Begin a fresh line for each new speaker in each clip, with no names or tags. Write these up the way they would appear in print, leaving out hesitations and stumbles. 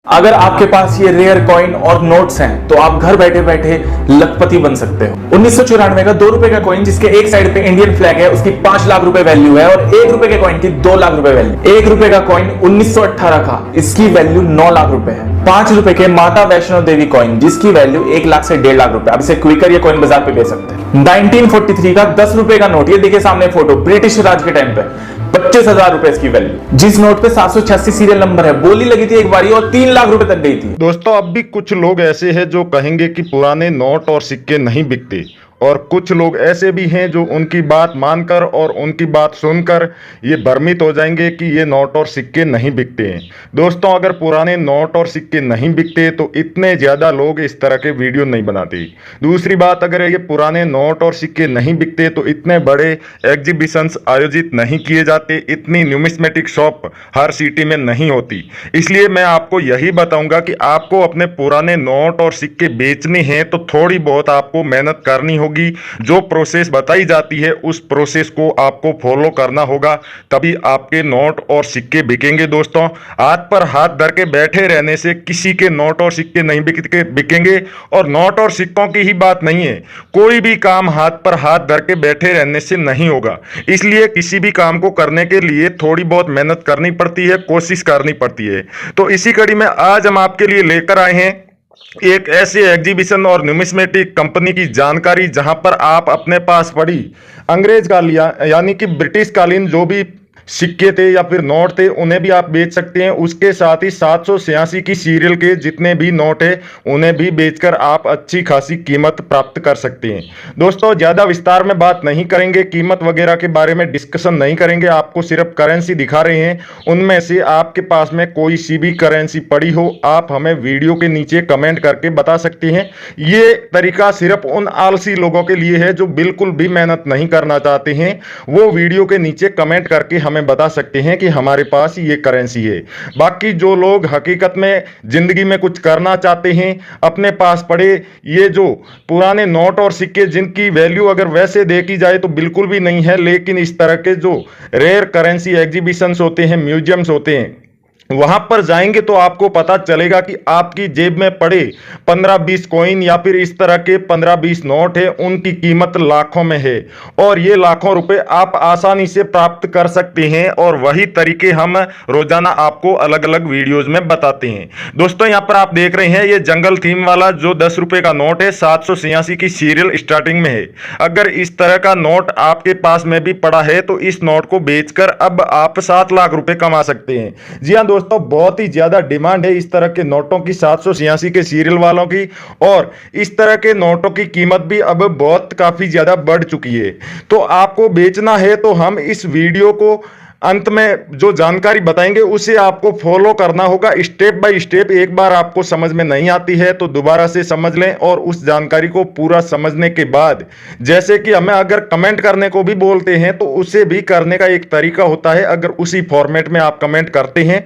अगर आपके पास ये रेयर कॉइन और नोट्स हैं तो आप घर बैठे बैठे लखपति बन सकते हो। 1994 का 2 रुपए का कॉइन जिसके एक साइड पे इंडियन फ्लैग है उसकी 5 लाख रुपए वैल्यू है और 1 रुपए के कॉइन की 2 लाख रुपए वैल्यू। 1 रुपए का कॉइन 1918 का इसकी वैल्यू 9 लाख रुपए है। 5 रुपए के माता वैष्णो देवी कॉइन जिसकी वैल्यू 1 लाख से 1.5 लाख रुपए। अब इसे क्विकर ये कॉइन बाजार पे बेच सकते हैं। 1943 का 10 रुपए का नोट, ये देखिए सामने फोटो, ब्रिटिश राज के टाइम पे 25,000 रुपए इसकी वैल्यू। जिस नोट पे 786 सीरियल नंबर है, बोली लगी थी एक बारी और 3 लाख रुपए तक गई थी।
दोस्तों, अब भी कुछ लोग ऐसे हैं जो कहेंगे कि पुराने नोट और सिक्के नहीं बिकते, और कुछ लोग ऐसे भी हैं जो उनकी बात मानकर और उनकी बात सुनकर ये भ्रमित हो जाएंगे कि ये नोट और सिक्के नहीं बिकते हैं। दोस्तों, अगर पुराने नोट और सिक्के नहीं बिकते तो इतने ज़्यादा लोग इस तरह के वीडियो नहीं बनाते। दूसरी बात, अगर ये पुराने नोट और सिक्के नहीं बिकते तो इतने बड़े एग्जीबिशंस आयोजित नहीं किए जाते, इतनी न्यूमिस्मेटिक शॉप हर सिटी में नहीं होती। इसलिए मैं आपको यही बताऊंगा कि आपको अपने पुराने नोट और सिक्के बेचने हैं तो थोड़ी बहुत आपको मेहनत करनी होगी। जो प्रोसेस बताई जाती है उस प्रोसेस को आपको फॉलो करना होगा, तभी आपके नोट और सिक्के बिकेंगे। दोस्तों, हाथ पर हाथ धर के बैठे रहने से किसी के नोट और सिक्के नहीं बिकेंगे। और नोट और सिक्कों की ही बात नहीं है, कोई भी काम हाथ पर हाथ धर के बैठे रहने से नहीं होगा। इसलिए किसी भी काम को करने के लिए थोड़ी बहुत मेहनत करनी पड़ती है, कोशिश करनी पड़ती है। तो इसी कड़ी में आज हम आपके लिए लेकर आए हैं एक ऐसे एग्जीबिशन और न्यूमिस्मेटिक कंपनी की जानकारी जहां पर आप अपने पास पड़ी अंग्रेज काल यानी कि ब्रिटिश कालीन जो भी सिक्के थे या फिर नोट थे उन्हें भी आप बेच सकते हैं। उसके साथ ही 786 की सीरियल के जितने भी नोट है उन्हें भी बेचकर आप अच्छी खासी कीमत प्राप्त कर सकते हैं। दोस्तों, ज़्यादा विस्तार में बात नहीं करेंगे, कीमत वगैरह के बारे में डिस्कशन नहीं करेंगे, आपको सिर्फ करेंसी दिखा रहे हैं। उनमें से आपके पास में कोई सी भी करेंसी पड़ी हो आप हमें वीडियो के नीचे कमेंट करके बता सकते हैं। ये तरीका सिर्फ उन आलसी लोगों के लिए है जो बिल्कुल भी मेहनत नहीं करना चाहते हैं। वो वीडियो के नीचे कमेंट करके हमें बता सकते हैं कि हमारे पास ये करेंसी है। बाकी जो लोग हकीकत में जिंदगी में कुछ करना चाहते हैं, अपने पास पड़े ये जो पुराने नोट और सिक्के जिनकी वैल्यू अगर वैसे देखी जाए तो बिल्कुल भी नहीं है, लेकिन इस तरह के जो रेयर करेंसी एग्जीबिशंस होते हैं, म्यूजियम्स होते हैं, वहां पर जाएंगे तो आपको पता चलेगा कि आपकी जेब में पड़े 15-20 कॉइन या फिर इस तरह के 15-20 नोट है, उनकी कीमत लाखों में है और ये लाखों रुपए आप आसानी से प्राप्त कर सकते हैं। और वही तरीके हम रोजाना आपको अलग अलग वीडियोस में बताते हैं। दोस्तों, यहां पर आप देख रहे हैं ये जंगल थीम वाला जो 10 रुपए का नोट है, 786 की सीरियल स्टार्टिंग में है। अगर इस तरह का नोट आपके पास में भी पड़ा है तो इस नोट को बेचकर अब आप 7 लाख रुपए कमा सकते हैं। जी हाँ दोस्तों, बहुत ही ज्यादा डिमांड है इस तरह के नोटों की, 786 के सीरियल वालों की, और इस तरह के नोटों की कीमत भी अब बहुत काफी ज्यादा बढ़ चुकी है। तो आपको बेचना है तो हम इस वीडियो को अंत में जो जानकारी बताएंगे उसे आपको फॉलो करना होगा स्टेप बाय स्टेप। एक बार आपको समझ में नहीं आती है तो दोबारा से समझ लें और उस जानकारी को पूरा समझने के बाद, जैसे कि हमें अगर कमेंट करने को भी बोलते हैं तो उसे भी करने का एक तरीका होता है। अगर उसी फॉर्मेट में आप कमेंट करते हैं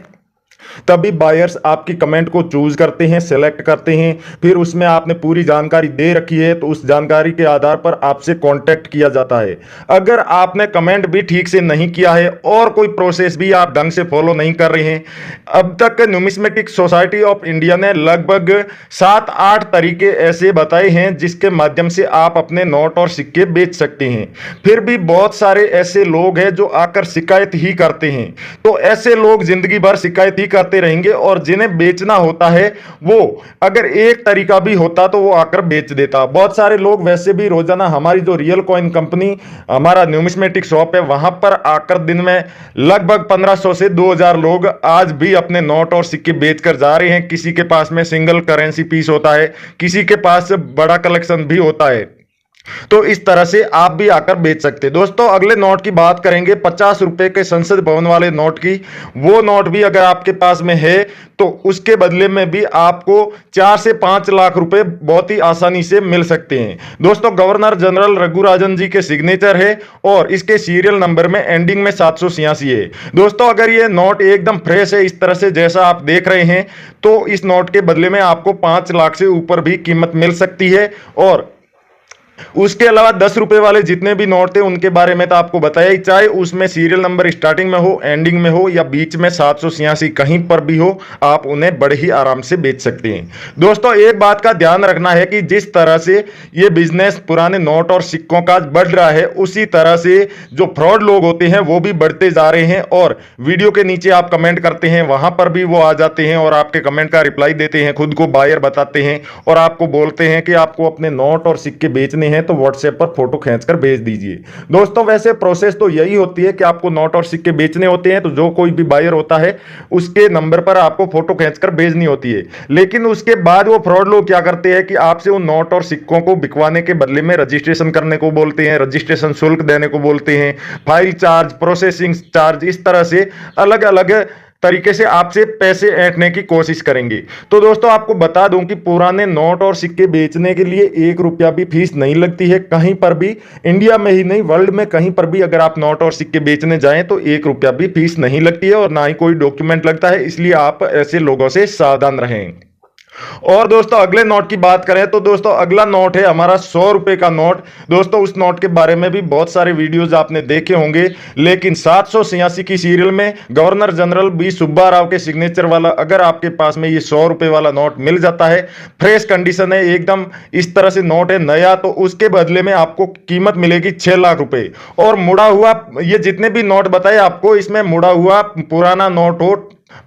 तभी बायर्स आपकी कमेंट को चूज करते हैं, सेलेक्ट करते हैं। फिर उसमें आपने पूरी जानकारी दे रखी है तो उस जानकारी के आधार पर आपसे कांटेक्ट किया जाता है। अगर आपने कमेंट भी ठीक से नहीं किया है और कोई प्रोसेस भी आप ढंग से फॉलो नहीं कर रहे हैं, अब तक न्यूमिस्मेटिक सोसाइटी ऑफ इंडिया ने लगभग 7-8 तरीके ऐसे बताए हैं जिसके माध्यम से आप अपने नोट और सिक्के बेच सकते हैं। फिर भी बहुत सारे ऐसे लोग हैं जो आकर शिकायत ही करते हैं। तो ऐसे लोग जिंदगी भर शिकायत ही करते रहेंगे और जिन्हें बेचना होता है वो अगर एक तरीका भी होता तो वो आकर बेच देता। बहुत सारे लोग वैसे भी रोजाना हमारी जो रियल कॉइन कंपनी, हमारा न्यूमिस्मेटिक शॉप है, वहां पर आकर दिन में लगभग 1500 से 2000 लोग आज भी अपने नोट और सिक्के बेचकर जा रहे हैं। किसी के पास में सिंगल करेंसी पीस होता है, किसी के पास बड़ा कलेक्शन भी होता है। तो इस तरह से आप भी आकर बेच सकते हैं। दोस्तों, अगले नोट की बात करेंगे 50 रुपए के संसद भवन वाले नोट की। वो नोट भी अगर आपके पास में है तो उसके बदले में भी आपको 4 से 5 लाख रुपए बहुत ही आसानी से मिल सकते हैं। दोस्तों, गवर्नर जनरल रघुराजन जी के सिग्नेचर है और इसके सीरियल नंबर में एंडिंग में 786 है। दोस्तों, अगर ये नोट एकदम फ्रेश है इस तरह से जैसा आप देख रहे हैं तो इस नोट के बदले में आपको 5 लाख से ऊपर भी कीमत मिल सकती है। और उसके अलावा 10 रुपए वाले जितने भी नोट थे उनके बारे में तो आपको बताया ही, चाहे उसमें सीरियल नंबर स्टार्टिंग में हो, एंडिंग में हो या बीच में 786 कहीं पर भी हो, आप उन्हें बड़े ही आराम से बेच सकते हैं। दोस्तों एक बात का ध्यान रखना है कि जिस तरह से ये बिजनेस पुराने नोट और सिक्कों का बढ़ रहा है, उसी तरह से जो फ्रॉड लोग होते हैं वो भी बढ़ते जा रहे हैं, और वीडियो के नीचे आप कमेंट करते हैं वहां पर भी वो आ जाते हैं और आपके कमेंट का रिप्लाई देते हैं, खुद को बायर बताते हैं और आपको बोलते हैं कि आपको अपने नोट और सिक्के बेचने हैं तो व्हाट्सएप पर फोटो खींचकर भेज दीजिए। दोस्तों वैसे प्रोसेस तो यही होती है कि आपको नोट और सिक्के बेचने होते हैं तो जो कोई भी बायर होता है उसके नंबर पर आपको फोटो खींचकर भेजनी होती है, लेकिन उसके बाद वो फ्रॉड लोग क्या करते हैं कि आपसे उन नोट और सिक्कों को बिकवाने के बदले में रजिस्ट्रेशन करने को बोलते हैं, रजिस्ट्रेशन शुल्क देने को बोलते हैं, फाइल चार्ज, प्रोसेसिंग चार्ज, इस तरह से अलग अलग तरीके से आपसे पैसे ऐंठने की कोशिश करेंगे। तो दोस्तों आपको बता दूं कि पुराने नोट और सिक्के बेचने के लिए 1 रुपया भी फीस नहीं लगती है कहीं पर भी, इंडिया में ही नहीं वर्ल्ड में कहीं पर भी अगर आप नोट और सिक्के बेचने जाएं तो 1 रुपया भी फीस नहीं लगती है और ना ही कोई डॉक्यूमेंट लगता है, इसलिए आप ऐसे लोगों से सावधान रहें। और दोस्तों अगले नोट की बात करें तो दोस्तों अगला नोट है हमारा 100 रुपए का नोट। दोस्तों उस नोट के बारे में भी बहुत सारे वीडियोस आपने देखे होंगे, लेकिन 786 की सीरियल में governor general B Subba Rao के सिग्नेचर वाला अगर आपके पास में ये 100 रुपए वाला नोट मिल जाता है, फ्रेश कंडीशन है एकदम, इस तरह से नोट है नया, तो उसके बदले में आपको कीमत मिलेगी 6 लाख रुपए। और मुड़ा हुआ, ये जितने भी नोट बताए आपको, इसमें मुड़ा हुआ पुराना नोट हो,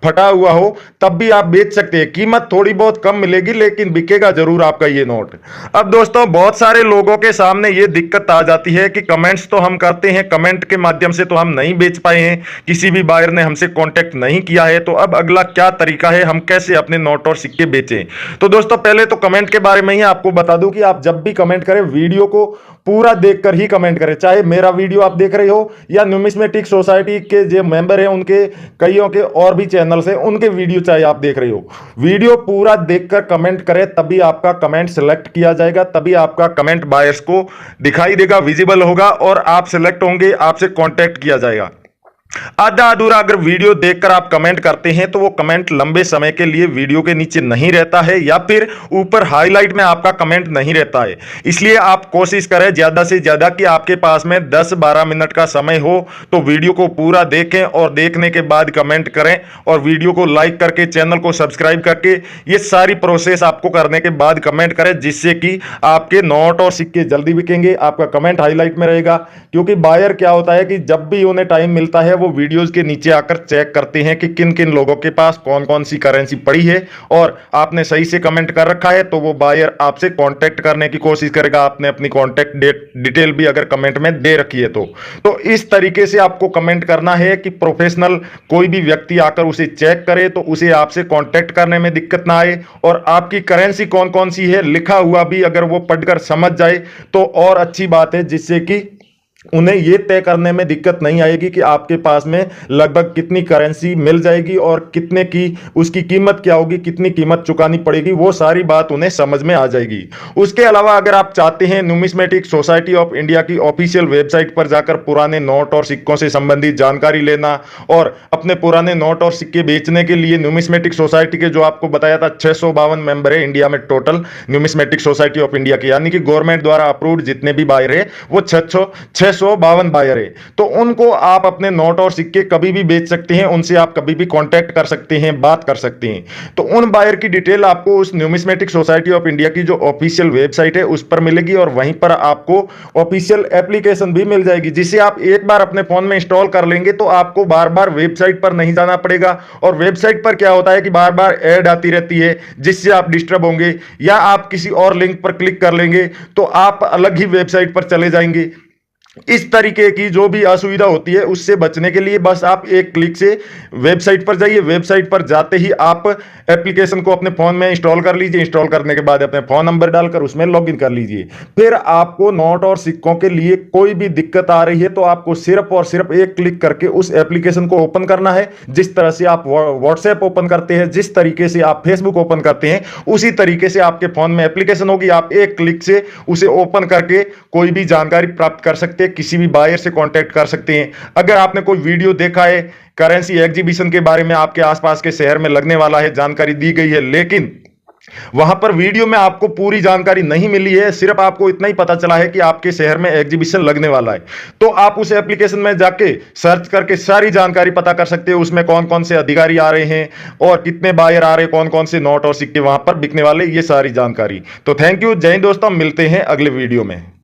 फटा हुआ हो, तब भी आप बेच सकते हैं। कीमत थोड़ी बहुत कम मिलेगी लेकिन बिकेगा जरूर आपका ये नोट। अब दोस्तों बहुत सारे लोगों के सामने ये दिक्कत आ जाती है कि कमेंट्स तो हम करते हैं, कमेंट के माध्यम से तो हम नहीं बेच पाए हैं, किसी भी बायर ने हमसे कांटेक्ट नहीं किया है, तो अब अगला क्या तरीका है, हम कैसे अपने नोट और सिक्के बेचें। तो दोस्तों पहले तो कमेंट के बारे में ही आपको बता दूं कि आप जब भी कमेंट करें वीडियो को पूरा देखकर ही कमेंट करें, चाहे मेरा वीडियो आप देख रहे हो या न्यूमिस्मेटिक सोसाइटी के जो मेंबर हैं उनके कईयों के और भी चैनल्स हैं उनके वीडियो चाहे आप देख रहे हो, वीडियो पूरा देखकर कमेंट करें, तभी आपका कमेंट सिलेक्ट किया जाएगा, तभी आपका कमेंट बायर्स को दिखाई देगा, विजिबल होगा और आप सिलेक्ट होंगे, आपसे कांटेक्ट किया जाएगा। आधा अधूरा अगर वीडियो देखकर आप कमेंट करते हैं तो वो कमेंट लंबे समय के लिए वीडियो के नीचे नहीं रहता है या फिर ऊपर हाईलाइट में आपका कमेंट नहीं रहता है। इसलिए आप कोशिश करें ज्यादा से ज्यादा कि आपके पास में 10-12 मिनट का समय हो तो वीडियो को पूरा देखें और देखने के बाद कमेंट करें और वीडियो को लाइक करके चैनल को सब्सक्राइब करके ये सारी प्रोसेस आपको करने के बाद कमेंट करें, जिससे कि आपके नोट और सिक्के जल्दी बिकेंगे, आपका कमेंट हाईलाइट में रहेगा। क्योंकि बायर क्या होता है कि जब भी उन्हें टाइम मिलता है वो वीडियोस के नीचे आकर चेक करते हैं कि किन किन लोगों के पास कौन कौन सी करेंसी पड़ी है और आपने सही से कमेंट कर रखा है तो वो बायर आपसे कांटेक्ट करने की कोशिश करेगा, आपने अपनी कांटेक्ट डिटेल भी अगर कमेंट में दे रखी है तो इस तरीके से आपको कमेंट करना है कि प्रोफेशनल कोई भी व्यक्ति आकर उसे चेक करे तो उसे आपसे कांटेक्ट करने में दिक्कत ना आए, और आपकी करेंसी कौन कौन सी है लिखा हुआ भी अगर वो पढ़कर समझ जाए तो और अच्छी बात है, जिससे कि उन्हें यह तय करने में दिक्कत नहीं आएगी कि आपके पास में लगभग कितनी करेंसी मिल जाएगी और कितने की उसकी कीमत क्या होगी, कितनी कीमत चुकानी पड़ेगी, वो सारी बात उन्हें समझ में आ जाएगी। उसके अलावा अगर आप चाहते हैं न्यूमिस्मेटिक सोसाइटी ऑफ इंडिया की ऑफिशियल वेबसाइट पर जाकर पुराने नोट और सिक्कों से संबंधित जानकारी लेना और अपने पुराने नोट और सिक्के बेचने के लिए न्यूमिस्मेटिक सोसाइटी के जो आपको बताया था 652 मेंबर है इंडिया में total numismatic society of India के, यानी कि गवर्नमेंट द्वारा अप्रूव्ड जितने भी बायर है वो 652 बायर है, तो उनको आप अपने नोट और सिक्के कभी भी बेच सकते हैं, उनसे आप कभी भी कांटेक्ट कर सकते हैं, बात कर सकते हैं। तो उन बायर की डिटेल आपको उस न्यूमिस्मेटिक सोसाइटी ऑफ इंडिया की जो ऑफिशियल वेबसाइट है उस पर मिलेगी और वहीं पर आपको ऑफिशियल एप्लीकेशन भी मिल जाएगी, जिसे आप एक बार अपने फोन में इंस्टॉल कर लेंगे तो आपको बार बार वेबसाइट पर नहीं जाना पड़ेगा। और वेबसाइट पर क्या होता है कि बार बार ऐड आती रहती है जिससे आप डिस्टर्ब होंगे, या आप किसी और लिंक पर क्लिक कर लेंगे तो आप अलग ही वेबसाइट पर चले जाएंगे। इस तरीके की जो भी असुविधा होती है उससे बचने के लिए बस आप एक क्लिक से वेबसाइट पर जाइए, वेबसाइट पर जाते ही आप एप्लीकेशन को अपने फोन में इंस्टॉल कर लीजिए, इंस्टॉल करने के बाद अपने फोन नंबर डालकर उसमें लॉगिन कर लीजिए। फिर आपको नोट और सिक्कों के लिए कोई भी दिक्कत आ रही है तो आपको सिर्फ और सिर्फ एक क्लिक करके उस एप्लीकेशन को ओपन करना है। जिस तरह से आप व्हाट्सएप ओपन करते हैं, जिस तरीके से आप फेसबुक ओपन करते हैं, उसी तरीके से आपके फोन में एप्लीकेशन होगी, आप एक क्लिक से उसे ओपन करके कोई भी जानकारी प्राप्त कर सकते हैं, किसी भी बायर से कांटेक्ट कर सकते हैं। अगर आपने कोई वीडियो देखा है करेंसी एग्जीबिशन के बारे में, आपके आसपास के शहर में लगने वाला है, जानकारी दी गई है, लेकिन वहां पर वीडियो में आपको पूरी जानकारी नहीं मिली है, सिर्फ आपको इतना ही पता चला है कि आपके शहर में एग्जीबिशन लगने वाला है। तो आप उस एप्लीकेशन में जाके सर्च करके सारी जानकारी पता कर सकते हो, उसमें कौन कौन से अधिकारी आ रहे हैं और कितने बायर आ रहे हैं, कौन कौन से नोट और सिक्के वहां पर बिकने वाले, ये सारी जानकारी। तो थैंक यू, जय हिंद दोस्तों, मिलते हैं अगले वीडियो में।